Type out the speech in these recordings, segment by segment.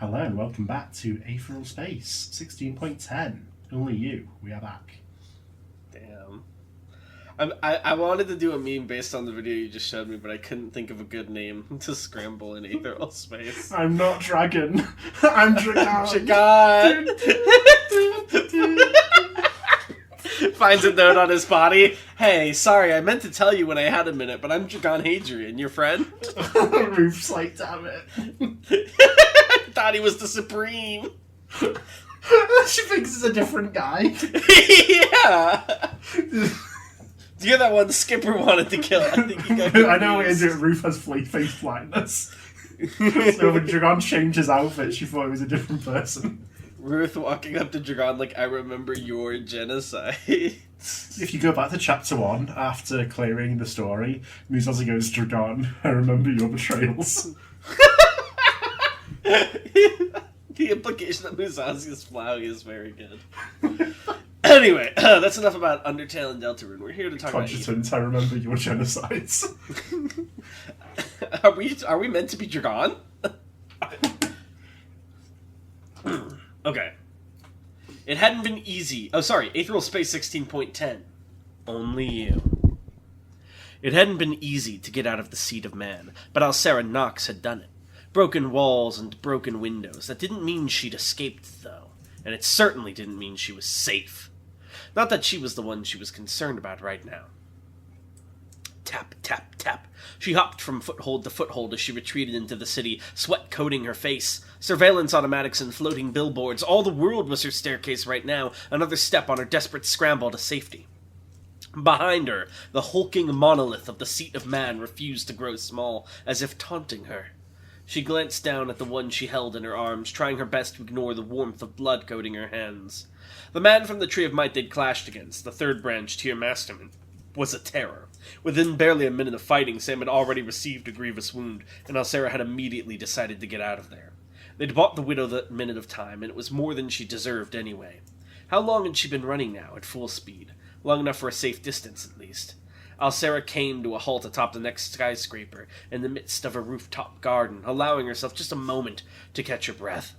Hello and welcome back to Aetheral Space 16.10. Only you, we are back. Damn. I wanted to do a meme based on the video you just showed me, but I couldn't think of a good name to scramble in Aetheral Space. I'm not Dragon. I'm Dragon. Dragon! Finds a note on his body. Hey, sorry, I meant to tell you when I had a minute, but I'm Dragon Hadrian, your friend. Roof's like, damn it. Thought he was the Supreme. She thinks it's a different guy. Yeah. Do you hear that one Skipper wanted to kill? I think he got I know what you do. Roof has face blindness. So when Dragon changed his outfit, she thought he was a different person. Ruth walking up to Dragon like, I remember your genocide. If you go back to chapter 1, after clearing the story, Musashi goes, Dragon, I remember your betrayals. The implication that Musashi's flowing is very good. Anyway, that's enough about Undertale and Deltarune. We're here to talk Conscience, I remember your genocides. Are we meant to be Dragon? Okay. It hadn't been easy. Oh, sorry. Aetheral Space 16.10. Only you. It hadn't been easy to get out of the seat of man, but Alcera Nox had done it. Broken walls and broken windows. That didn't mean she'd escaped, though. And it certainly didn't mean she was safe. Not that she was the one she was concerned about right now. Tap, tap, tap. She hopped from foothold to foothold as she retreated into the city, sweat coating her face. Surveillance automatics and floating billboards. All the world was her staircase right now, another step on her desperate scramble to safety. Behind her, the hulking monolith of the seat of man refused to grow small, as if taunting her. She glanced down at the one she held in her arms, trying her best to ignore the warmth of blood coating her hands. The man from the Tree of Might they'd clashed against, the third branch tier masterman, was a terror. Within barely a minute of fighting, Sam had already received a grievous wound, and Alcera had immediately decided to get out of there. They'd bought the widow that minute of time, and it was more than she deserved anyway. How long had she been running now, at full speed? Long enough for a safe distance, at least. Alcera came to a halt atop the next skyscraper, in the midst of a rooftop garden, allowing herself just a moment to catch her breath.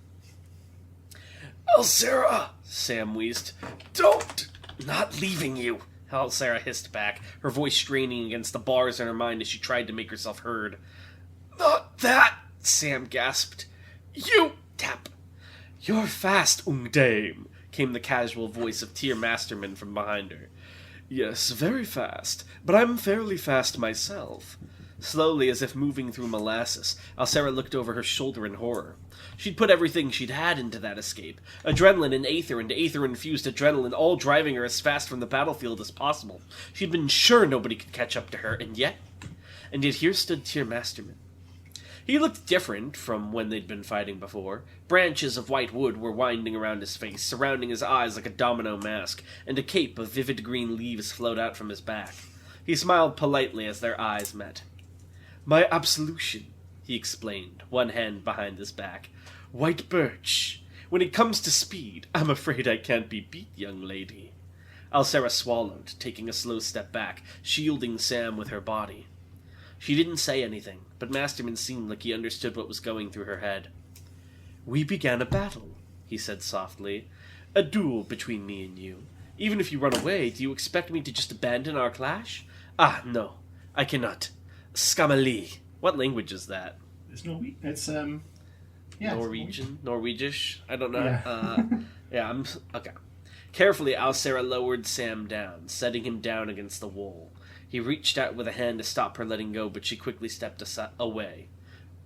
Alcera! Sam wheezed. Don't! Not leaving you! Alcera hissed back, her voice straining against the bars in her mind as she tried to make herself heard. Not that! Sam gasped. You! Tap! You're fast, dame, came the casual voice of Tier Masterman from behind her. Yes, very fast, but I'm fairly fast myself. Slowly, as if moving through molasses, Alcera looked over her shoulder in horror. She'd put everything she'd had into that escape. Adrenaline and aether-infused adrenaline, all driving her as fast from the battlefield as possible. She'd been sure nobody could catch up to her, and yet here stood Tier Masterman. He looked different from when they'd been fighting before. Branches of white wood were winding around his face, surrounding his eyes like a domino mask, and a cape of vivid green leaves flowed out from his back. He smiled politely as their eyes met. My absolution, he explained, one hand behind his back. White birch. When it comes to speed, I'm afraid I can't be beat, young lady. Alcera swallowed, taking a slow step back, shielding Sam with her body. She didn't say anything, but Masterman seemed like he understood what was going through her head. We began a battle, he said softly. A duel between me and you. Even if you run away, do you expect me to just abandon our clash? Ah, no, I cannot. Skamali. What language is that? It's Norwegian. It's, yeah. Norwegian? Norwegish? I don't know. Yeah. Okay. Carefully, Alcera lowered Sam down, setting him down against the wall. He reached out with a hand to stop her letting go, but she quickly stepped away.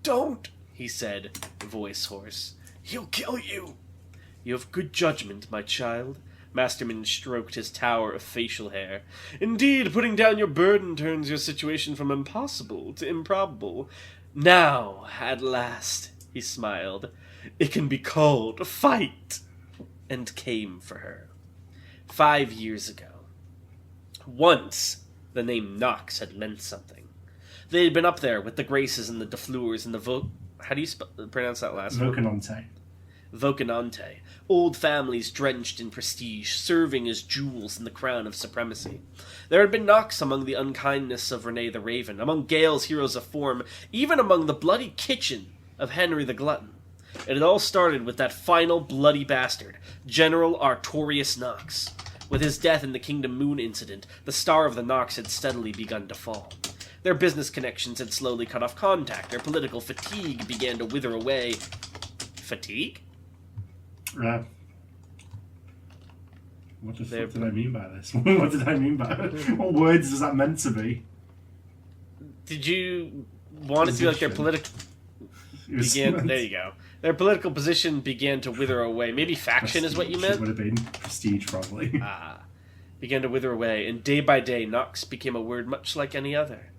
Don't, he said, voice hoarse. He'll kill you. You have good judgment, my child. Masterman stroked his tower of facial hair. Indeed, putting down your burden turns your situation from impossible to improbable. Now, at last, he smiled, it can be called fight. And came for her. 5 years ago. Once, the name Nox had meant something. They had been up there with the Graces and the Defleurs and the how do you pronounce that last word? Vocanante. Old families drenched in prestige, serving as jewels in the crown of supremacy. There had been Nox among the unkindness of Renee the Raven, among Gale's heroes of form, even among the bloody kitchen of Henry the Glutton. It had all started with that final bloody bastard, General Artorius Nox. With his death in the Kingdom Moon incident, the star of the Nox had steadily begun to fall. Their business connections had slowly cut off contact. Their political fatigue began to wither away. Fatigue? What the fuck did I mean by this? What did I mean by it? What words is that meant to be? Did you want it to be like their political... There you go. Their political position began to wither away. Maybe faction prestige is what you meant? It would have been prestige, probably. Began to wither away, and day by day, Nox became a word much like any other.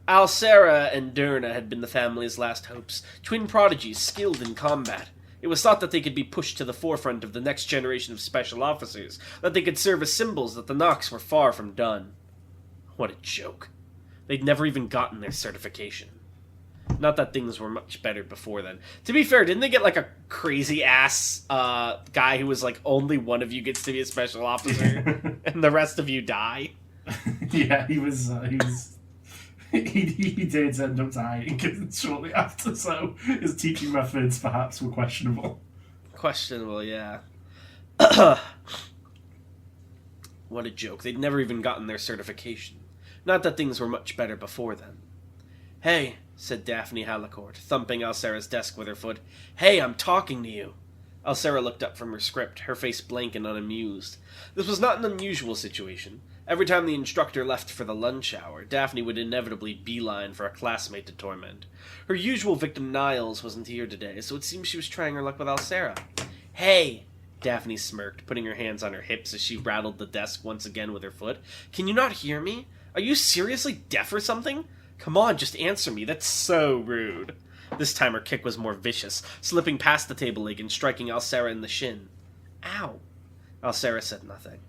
Alcera and Derna had been the family's last hopes, twin prodigies skilled in combat. It was thought that they could be pushed to the forefront of the next generation of special officers, that they could serve as symbols that the Nox were far from done. What a joke. They'd never even gotten their certification. Not that things were much better before then. To be fair, didn't they get like a crazy-ass guy who was like, only one of you gets to be a special officer, and the rest of you die? Yeah, he did end up dying shortly after, so his teaching methods perhaps were questionable. Questionable, yeah. What a joke. They'd never even gotten their certification. Not that things were much better before then. Hey, said Daphne Halicourt, thumping Alcera's desk with her foot. Hey, I'm talking to you. Alcera looked up from her script, her face blank and unamused. This was not an unusual situation. Every time the instructor left for the lunch hour, Daphne would inevitably beeline for a classmate to torment. Her usual victim, Niles, wasn't here today, so it seemed she was trying her luck with Alcera. Hey, Daphne smirked, putting her hands on her hips as she rattled the desk once again with her foot. Can you not hear me? Are you seriously deaf or something? Come on, just answer me. That's so rude. This time her kick was more vicious, slipping past the table leg and striking Alcera in the shin. Ow. Alcera said nothing.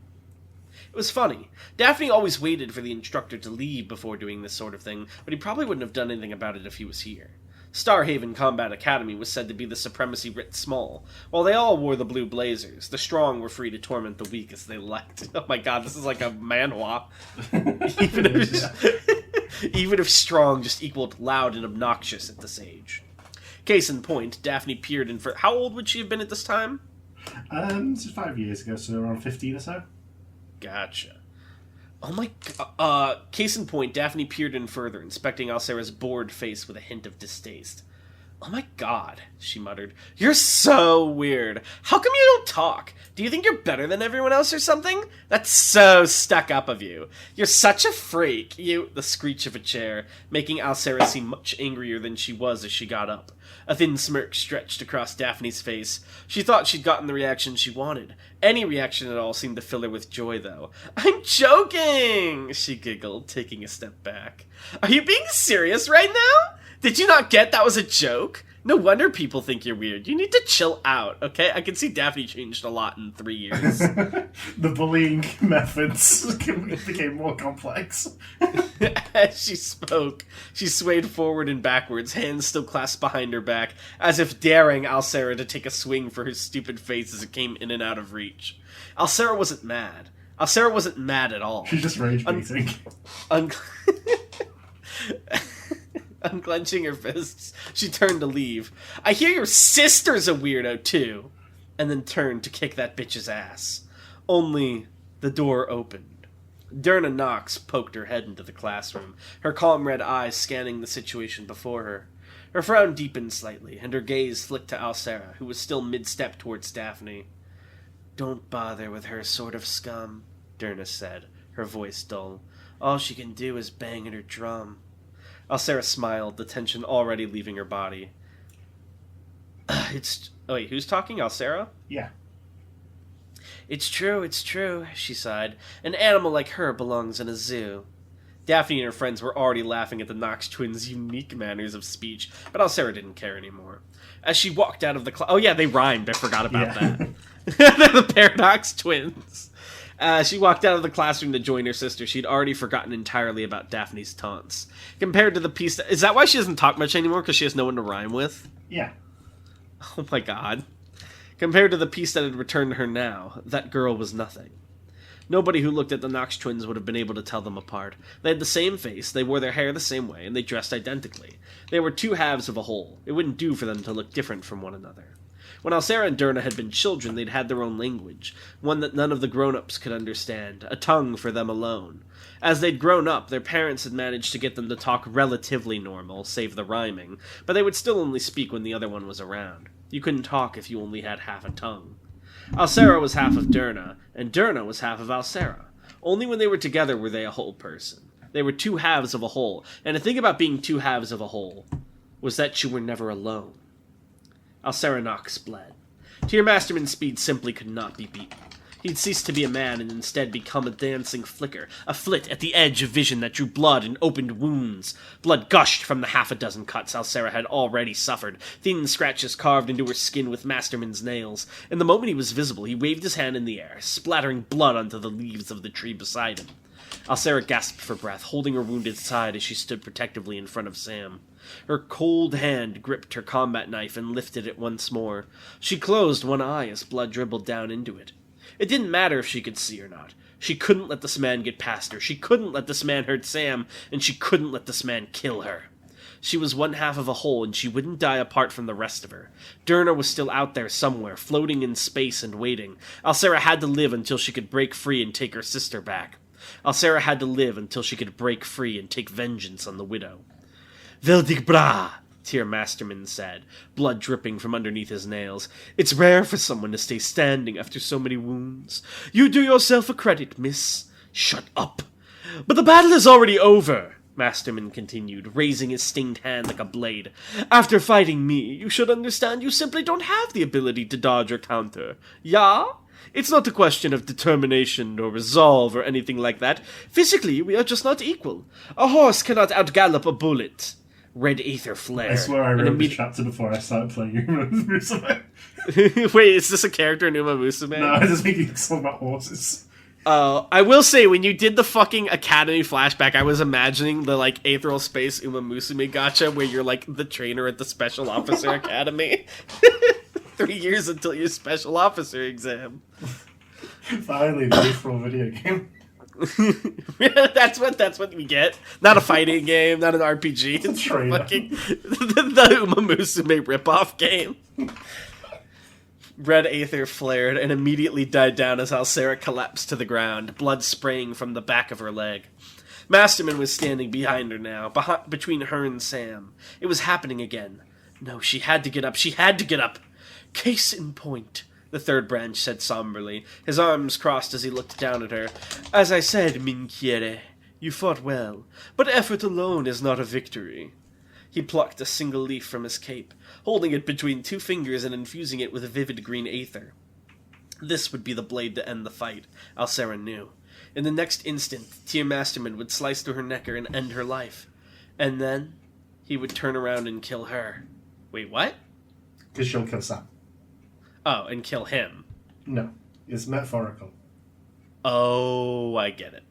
It was funny. Daphne always waited for the instructor to leave before doing this sort of thing, but he probably wouldn't have done anything about it if he was here. Starhaven Combat Academy was said to be the supremacy writ small. While they all wore the blue blazers, the strong were free to torment the weak as they liked. Oh my god, this is like a manhwa. Even if strong just equaled loud and obnoxious at this age. Case in point, Daphne peered in for... How old would she have been at this time? This is 5 years ago, so around 15 or so. Gotcha. Oh my god. Case in point, Daphne peered in further, inspecting Alcera's bored face with a hint of distaste. Oh my god, she muttered. You're so weird. How come you don't talk? Do you think you're better than everyone else or something? That's so stuck up of you. You're such a freak. The screech of a chair, making Alcera seem much angrier than she was as she got up. A thin smirk stretched across Daphne's face. She thought she'd gotten the reaction she wanted. Any reaction at all seemed to fill her with joy, though. I'm joking, she giggled, taking a step back. Are you being serious right now? Did you not get that was a joke? No wonder people think you're weird. You need to chill out, okay? I can see Daphne changed a lot in 3 years. The bullying methods became more complex. As she spoke, she swayed forward and backwards, hands still clasped behind her back, as if daring Alcera to take a swing for her stupid face as it came in and out of reach. Alcera wasn't mad. Alcera wasn't mad at all. She's just rage-baiting. Unclenching her fists, she turned to leave. I hear your sister's a weirdo, too. And then turned to kick that bitch's ass. Only the door opened. Derna Nox poked her head into the classroom, her calm red eyes scanning the situation before her. Her frown deepened slightly, and her gaze flicked to Alcera, who was still mid-step towards Daphne. Don't bother with her sort of scum, Derna said, her voice dull. All she can do is bang at her drum. Alcera smiled, the tension already leaving her body. Wait, who's talking? Alcera? Yeah. It's true, she sighed. An animal like her belongs in a zoo. Daphne and her friends were already laughing at the Nox twins' unique manners of speech, but Alcera didn't care anymore. As she walked out of the class... Oh yeah, they rhymed, I forgot about that. They're the Paradox twins. She walked out of the classroom to join her sister. She'd already forgotten entirely about Daphne's taunts. Compared to the piece... Is that why she doesn't talk much anymore? Because she has no one to rhyme with? Yeah. Oh my god. Compared to the piece that had returned to her now, that girl was nothing. Nobody who looked at the Knox twins would have been able to tell them apart. They had the same face, they wore their hair the same way, and they dressed identically. They were two halves of a whole. It wouldn't do for them to look different from one another. When Alcera and Derna had been children, they'd had their own language, one that none of the grown-ups could understand, a tongue for them alone. As they'd grown up, their parents had managed to get them to talk relatively normal, save the rhyming, but they would still only speak when the other one was around. You couldn't talk if you only had half a tongue. Alcera was half of Derna, and Derna was half of Alcera. Only when they were together were they a whole person. They were two halves of a whole, and the thing about being two halves of a whole was that you were never alone. Alcera Knox bled. Tyr Masterman's speed simply could not be beaten. He'd ceased to be a man and instead become a dancing flicker, a flit at the edge of vision that drew blood and opened wounds. Blood gushed from the half a dozen cuts Alcera had already suffered, thin scratches carved into her skin with Masterman's nails. And the moment he was visible, he waved his hand in the air, splattering blood onto the leaves of the tree beside him. Alcera gasped for breath, holding her wounded side as she stood protectively in front of Sam. Her cold hand gripped her combat knife and lifted it once more. She closed one eye as blood dribbled down into it. It didn't matter if she could see or not. She couldn't let this man get past her. She couldn't let this man hurt Sam, and she couldn't let this man kill her. She was one half of a whole, and she wouldn't die apart from the rest of her. Derna was still out there somewhere, floating in space and waiting. Alcera had to live until she could break free and take her sister back. Alcera had to live until she could break free and take vengeance on the widow. Veldig bra, Tyr Masterman said, blood dripping from underneath his nails. It's rare for someone to stay standing after so many wounds. You do yourself a credit, miss. Shut up. But the battle is already over, Masterman continued, raising his stained hand like a blade. After fighting me, you should understand you simply don't have the ability to dodge or counter. Ja? It's not a question of determination or resolve or anything like that. Physically, we are just not equal. A horse cannot outgallop a bullet. Red Aether flared. I swear I wrote this chapter before I started playing Uma Musume. Wait, is this a character in Uma Musume? No, I just think it's all about horses. I will say, when you did the fucking Academy flashback, I was imagining the, like, Aetheral Space Uma Musume gacha where you're, like, the trainer at the Special Officer Academy. 3 years until your Special Officer exam. Finally, the Aetheral video game. that's what we get. Not a fighting game, not an RPG. It's fucking the Uma Musume ripoff game. Red Aether flared and immediately died down as Alcera collapsed to the ground, blood spraying from the back of her leg. Masterman was standing behind her now, between her and Sam. It was happening again. No, she had to get up. She had to get up. Case in point, the third branch said somberly, his arms crossed as he looked down at her. As I said, Minchiere, you fought well, but effort alone is not a victory. He plucked a single leaf from his cape, holding it between two fingers and infusing it with a vivid green aether. This would be the blade to end the fight, Alcera knew. In the next instant, Tyr Masterman would slice through her neck and end her life. And then, he would turn around and kill her. Wait, what? Because she'll kill Sam. Oh, and kill him. No, it's metaphorical. Oh, I get it.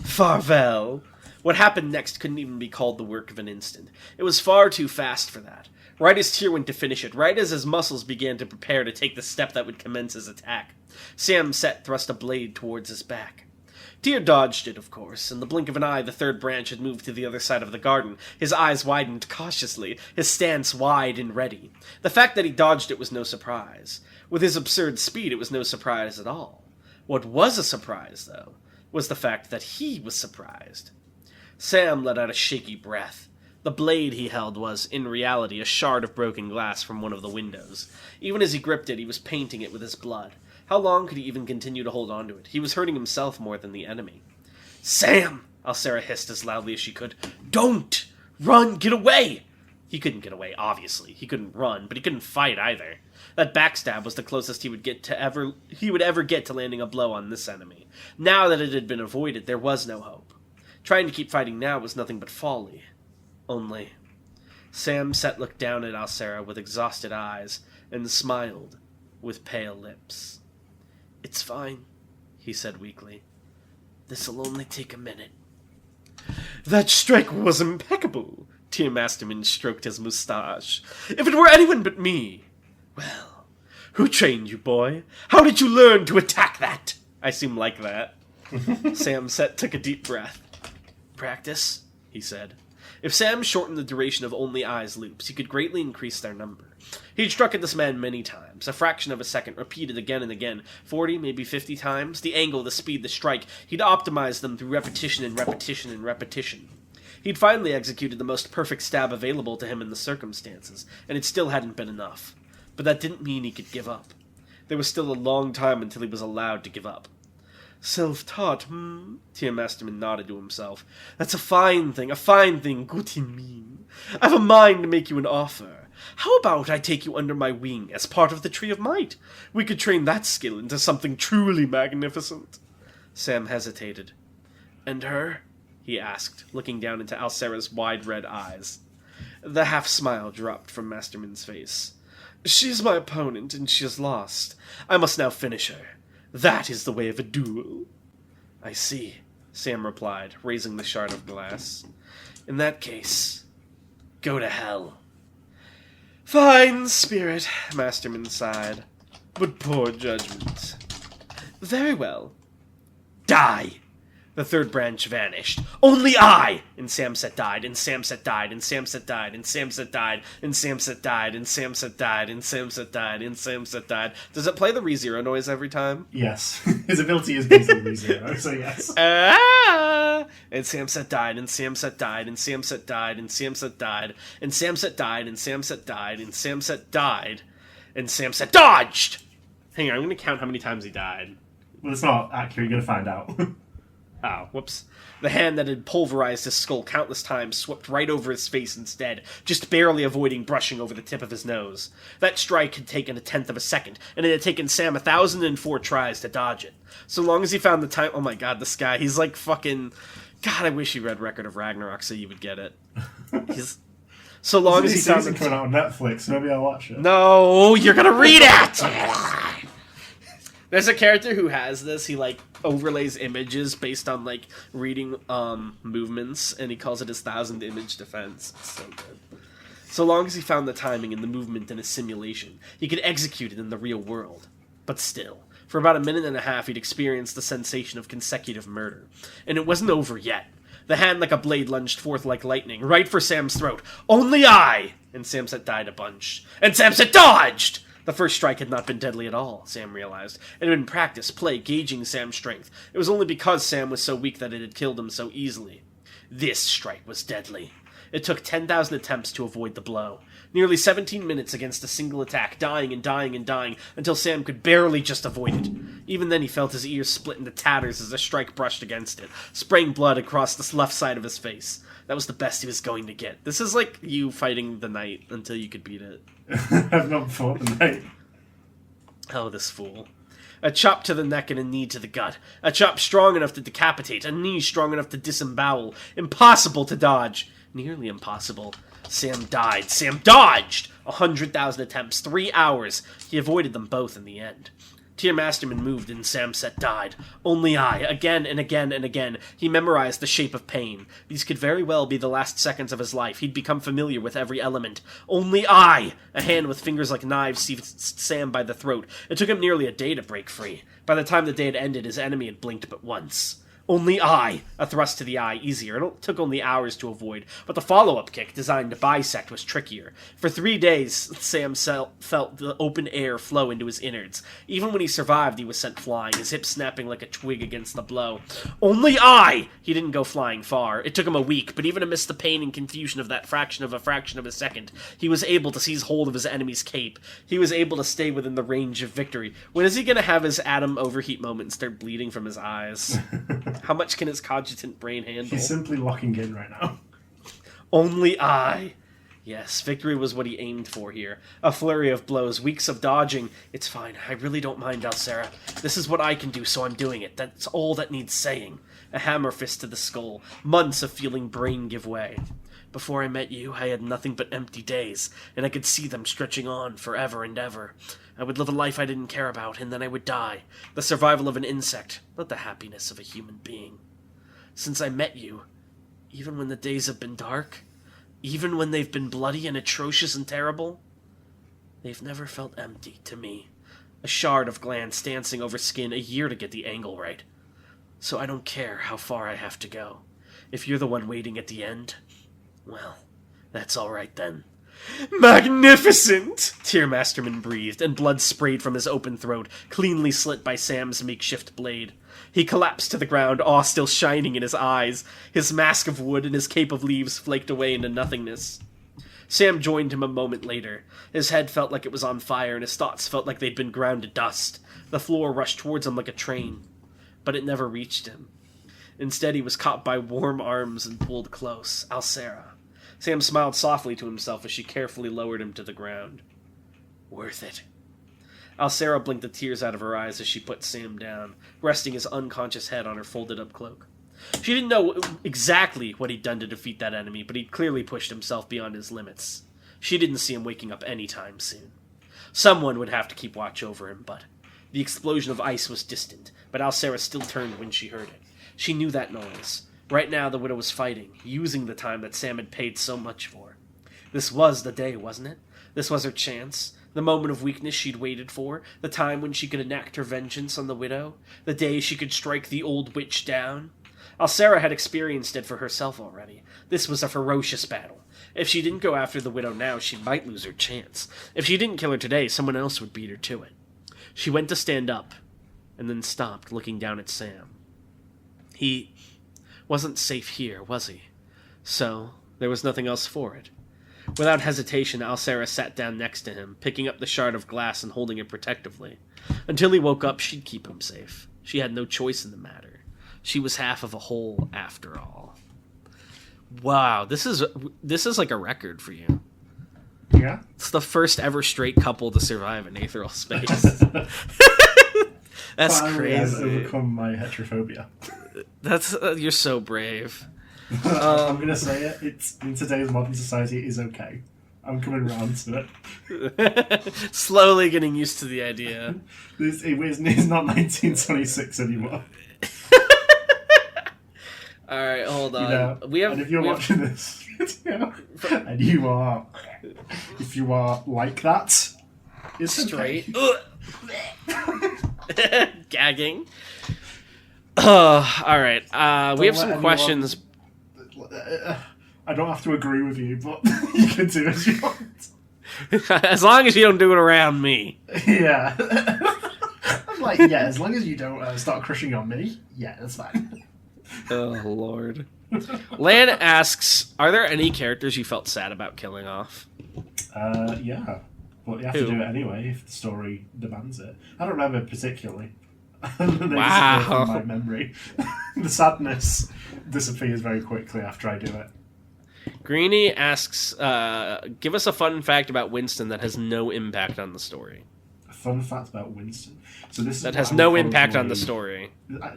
Farvel. What happened next couldn't even be called the work of an instant. It was far too fast for that. Right as Tyr went to finish it, right as his muscles began to prepare to take the step that would commence his attack, Sam Set thrust a blade towards his back. Tyr dodged it, of course. In the blink of an eye, the third branch had moved to the other side of the garden. His eyes widened cautiously, his stance wide and ready. The fact that he dodged it was no surprise. With his absurd speed, it was no surprise at all. What was a surprise, though, was the fact that he was surprised. Sam let out a shaky breath. The blade he held was, in reality, a shard of broken glass from one of the windows. Even as he gripped it, he was painting it with his blood. How long could he even continue to hold on to it? He was hurting himself more than the enemy. Sam! Alcera hissed as loudly as she could. Don't! Run! Get away! He couldn't get away, obviously. He couldn't run, but he couldn't fight either. That backstab was the closest he would ever get to landing a blow on this enemy. Now that it had been avoided, there was no hope. Trying to keep fighting now was nothing but folly. Only. Sam Set looked down at Alcera with exhausted eyes, and smiled with pale lips. It's fine, he said weakly. This'll only take a minute. That strike was impeccable, Tyr Masterman stroked his moustache. If it were anyone but me. Well, who trained you, boy? How did you learn to attack that? I seem like that. Sam took a deep breath. Practice, he said. If Sam shortened the duration of only eyes loops, he could greatly increase their number. He'd struck at this man many times, a fraction of a second, repeated again and again, 40, maybe 50 times. The angle, the speed, the strike, he'd optimized them through repetition and repetition and repetition. He'd finally executed the most perfect stab available to him in the circumstances, and it still hadn't been enough. But that didn't mean he could give up. There was still a long time until he was allowed to give up. Self-taught, Tia Masterman nodded to himself. That's a fine thing, gute mean. I've a mind to make you an offer. How about I take you under my wing as part of the Tree of Might? We could train that skill into something truly magnificent. Sam hesitated. And her? He asked, looking down into Alcera's wide red eyes. The half-smile dropped from Masterman's face. She is my opponent, and she has lost. I must now finish her. That is the way of a duel. I see, Sam replied, raising the shard of glass. In that case, go to hell. Fine, spirit, Masterman sighed. But poor judgment. Very well. Die! The third branch vanished. Only I! And Samset died, and Samset died, and Samset died, and Samset died, and Samset died, and Samset died, and Samset died, and Samset died. Does it play the ReZero noise every time? Yes. His ability is basically ReZero, so yes. And Samset died, and Samset died, and Samset died, and Samset died, and Samset died, and Samset died, and Samset died, and Samset dodged! Hang on, I'm going to count how many times he died. Well, it's not accurate, you're going to find out. Oh, whoops. The hand that had pulverized his skull countless times swept right over his face instead, just barely avoiding brushing over the tip of his nose. That strike had taken 1/10 of a second, and it had taken Sam 1,004 tries to dodge it. So long as he found the time... Oh my god, this guy, he's like fucking... God, I wish he read Record of Ragnarok so you would get it. He's... So long as he found the... coming out on Netflix, maybe I'll watch it. No, you're gonna read it! There's a character who has this. He, like, overlays images based on, like, reading movements, and he calls it his 1,000-image defense. It's so good. So long as he found the timing and the movement in a simulation, he could execute it in the real world. But still, for about 1.5 minutes, he'd experienced the sensation of consecutive murder. And it wasn't over yet. The hand like a blade lunged forth like lightning, right for Sam's throat. Only I! And Samset died a bunch. And Samset dodged! The first strike had not been deadly at all, Sam realized. It had been practice, play, gauging Sam's strength. It was only because Sam was so weak that it had killed him so easily. This strike was deadly. It took 10,000 attempts to avoid the blow. Nearly 17 minutes against a single attack, dying and dying and dying, until Sam could barely just avoid it. Even then he felt his ears split into tatters as a strike brushed against it, spraying blood across the left side of his face. That was the best he was going to get. This is like you fighting the knight until you could beat it. I've not fought the knight. Oh, this fool. A chop to the neck and a knee to the gut. A chop strong enough to decapitate, a knee strong enough to disembowel. Impossible to dodge. Nearly impossible. Sam died. Sam dodged! 100,000 attempts, 3 hours. He avoided them both in the end. Tia Masterman moved and Samset died. Only I, again and again and again. He memorized the shape of pain. These could very well be the last seconds of his life. He'd become familiar with every element. Only I! A hand with fingers like knives seized Sam by the throat. It took him nearly a day to break free. By the time the day had ended, his enemy had blinked but once. Only I! A thrust to the eye, easier. It took only hours to avoid, but the follow-up kick, designed to bisect, was trickier. For 3 days, Sam felt the open air flow into his innards. Even when he survived, he was sent flying, his hip snapping like a twig against the blow. Only I! He didn't go flying far. It took him a week, but even amidst the pain and confusion of that fraction of a second, he was able to seize hold of his enemy's cape. He was able to stay within the range of victory. When is he going to have his atom overheat moment and start bleeding from his eyes? How much can his cogitant brain handle? He's simply locking in right now. Only I. Yes, victory was what he aimed for here. A flurry of blows, weeks of dodging. It's fine, I really don't mind, Alcera. This is what I can do, so I'm doing it. That's all that needs saying. A hammer fist to the skull. Months of feeling brain give way. Before I met you, I had nothing but empty days, and I could see them stretching on forever and ever. I would live a life I didn't care about, and then I would die. The survival of an insect, not the happiness of a human being. Since I met you, even when the days have been dark, even when they've been bloody and atrocious and terrible, they've never felt empty to me. A shard of glands dancing over skin, a year to get the angle right. So I don't care how far I have to go. If you're the one waiting at the end, well, that's all right then. Magnificent! Tear Masterman breathed, and blood sprayed from his open throat, cleanly slit by Sam's makeshift blade. He collapsed to the ground, awe still shining in his eyes. His mask of wood and his cape of leaves flaked away into nothingness. Sam joined him a moment later. His head felt like it was on fire, and his thoughts felt like they'd been ground to dust. The floor rushed towards him like a train, but it never reached him. Instead, he was caught by warm arms and pulled close. Alcera. Sam smiled softly to himself as she carefully lowered him to the ground. Worth it. Alcera blinked the tears out of her eyes as she put Sam down, resting his unconscious head on her folded-up cloak. She didn't know exactly what he'd done to defeat that enemy, but he'd clearly pushed himself beyond his limits. She didn't see him waking up anytime soon. Someone would have to keep watch over him, but the explosion of ice was distant, but Alcera still turned when she heard it. She knew that noise. Right now, the Widow was fighting, using the time that Sam had paid so much for. This was the day, wasn't it? This was her chance. The moment of weakness she'd waited for. The time when she could enact her vengeance on the Widow. The day she could strike the old witch down. Alcera had experienced it for herself already. This was a ferocious battle. If she didn't go after the Widow now, she might lose her chance. If she didn't kill her today, someone else would beat her to it. She went to stand up, and then stopped, looking down at Sam. He wasn't safe here, was he? So, there was nothing else for it. Without hesitation, Alcera sat down next to him, picking up the shard of glass and holding it protectively. Until he woke up, she'd keep him safe. She had no choice in the matter. She was half of a whole, after all. Wow, this is like a record for you. Yeah? It's the first ever straight couple to survive in Aetheral Space. That's Finally, I've crazy. overcome my heterophobia. That's you're so brave. I'm gonna say it. It's in today's modern society. It is okay. I'm coming around to it. Slowly getting used to the idea. It's not 1926 anymore. All right, hold on. You know, and if you're watching this, and if you are like that, it's straight. Okay. Gagging. All right. We have some questions. I don't have to agree with you, but you can do as you want. As long as you don't do it around me. Yeah. I'm like, yeah, as long as you don't start crushing on me, yeah, that's fine. Oh, Lord. Lan asks, are there any characters you felt sad about killing off? Yeah. But you have to do it anyway if the story demands it. I don't remember particularly. Wow. From my memory. The sadness disappears very quickly after I do it. Greenie asks, give us a fun fact about Winston that has no impact on the story. A fun fact about Winston. So this that has no impact on the story.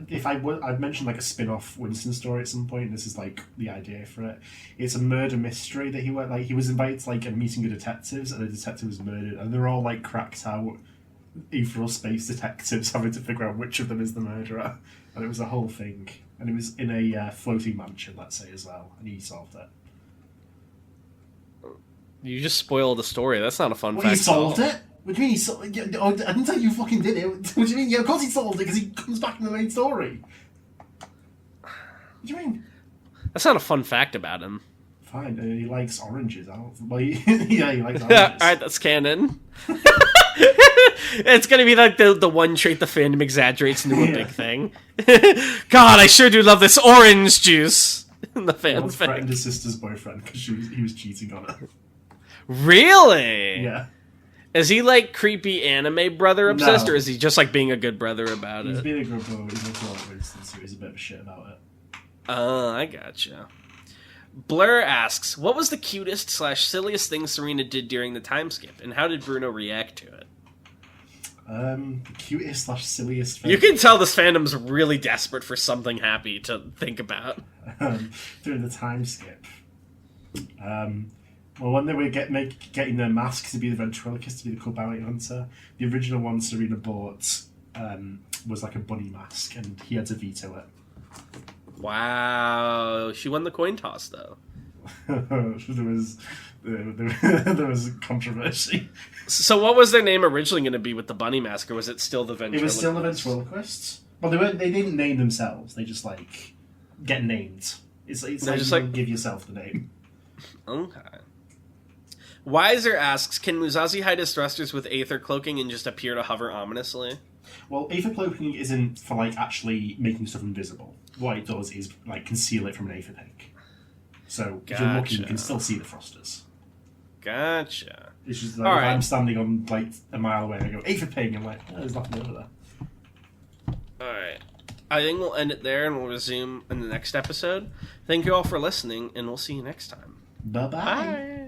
If I'd mentioned like a spin-off Winston story at some point. This is like the idea for it. It's a murder mystery that he went like he was invited to like a meeting of detectives, and a detective was murdered, and they're all like cracked out Aetheral Space detectives having to figure out which of them is the murderer, and it was a whole thing. And it was in a floating mansion, let's say, as well, and he solved it. You just spoiled the story. That's not a fun fact. He solved it? What do you mean he solved it? I didn't tell you fucking did it. What do you mean? Yeah, of course he solved it, because he comes back in the main story. What do you mean? That's not a fun fact about him. Fine, he likes oranges. Well, yeah, he likes oranges. Alright, that's canon. It's gonna be like the one trait the fandom exaggerates into a big thing. God, I sure do love this orange juice. The fans threatened his sister's boyfriend because he was cheating on her. Really? Yeah. Is he like creepy anime brother obsessed, No. or is he just like being a good brother about He's it? being a good brother. He's also like Winston, so he's a bit of a shit about it. I gotcha. Blur asks, what was the cutest / silliest thing Serena did during the time skip, and how did Bruno react to it? The cutest / silliest thing. You can tell this fandom's really desperate for something happy to think about. During the time skip. Well, when they were getting their masks to be the ventriloquist, to be the cool bounty hunter, the original one Serena bought was like a bunny mask, and he had to veto it. Wow, she won the coin toss though. there was controversy. So what was their name originally going to be with the bunny mask, or was it still the ventriloquist? It was still the ventriloquist. Well, they didn't name themselves. They just like get named. It's like just you like give yourself the name. Okay. Wiser asks, can Musashi hide his thrusters with Aether cloaking and just appear to hover ominously? Well, Aether cloaking isn't for like actually making stuff invisible. What it does is like conceal it from an Aether pick. So if you're looking, you can still see the thrusters. Gotcha. It's just like if I'm standing on like a mile away and I go Aether ping, I'm like, oh, there's nothing over there. Alright. I think we'll end it there and we'll resume in the next episode. Thank you all for listening, and we'll see you next time. Bye-bye. Bye.